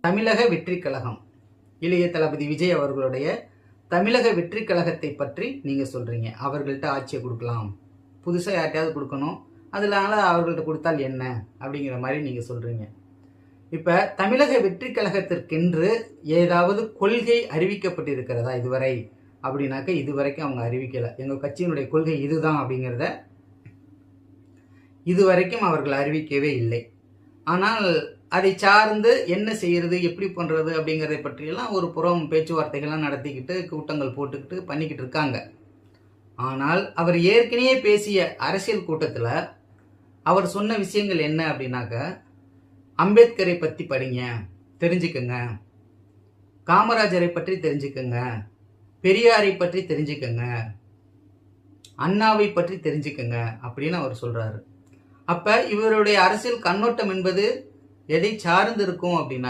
தமிழக வெற்றி கழகம், இளைய தளபதி விஜய் அவர்களுடைய தமிழக வெற்றி கழகத்தை பற்றி நீங்கள் சொல்கிறீங்க. அவர்கள்ட்ட ஆட்சியை கொடுக்கலாம், புதுசாக யார்ட்டையாவது கொடுக்கணும், அதனால அவர்கள்ட்ட கொடுத்தால் என்ன அப்படிங்கிற மாதிரி நீங்கள் சொல்கிறீங்க. இப்போ தமிழக வெற்றி கழகத்திற்கென்று ஏதாவது கொள்கை அறிவிக்கப்பட்டிருக்கிறதா இதுவரை அப்படின்னாக்க இதுவரைக்கும் அவங்க அறிவிக்கலை. எங்கள் கட்சியினுடைய கொள்கை இதுதான் அப்படிங்கிறத இதுவரைக்கும் அவர்கள் அறிவிக்கவே இல்லை. ஆனால் அதை சார்ந்து என்ன செய்யறது, எப்படி பண்ணுறது அப்படிங்கிறதை பற்றியெல்லாம் ஒரு புறம் பேச்சுவார்த்தைகள்லாம் நடத்திக்கிட்டு கூட்டங்கள் போட்டுக்கிட்டு பண்ணிக்கிட்டு இருக்காங்க. ஆனால் அவர் ஏற்கனவே பேசிய அரசியல் கூட்டத்தில் அவர் சொன்ன விஷயங்கள் என்ன அப்படின்னாக்க, அம்பேத்கரை பற்றி படிங்க, தெரிஞ்சுக்கங்க, காமராஜரை பற்றி தெரிஞ்சுக்கங்க, பெரியாரை பற்றி தெரிஞ்சுக்கங்க, அண்ணாவை பற்றி தெரிஞ்சுக்கங்க அப்படின்னு அவர் சொல்றாரு. அப்ப இவருடைய அரசியல் கண்ணோட்டம் என்பது எதை சார்ந்து இருக்கும் அப்படின்னா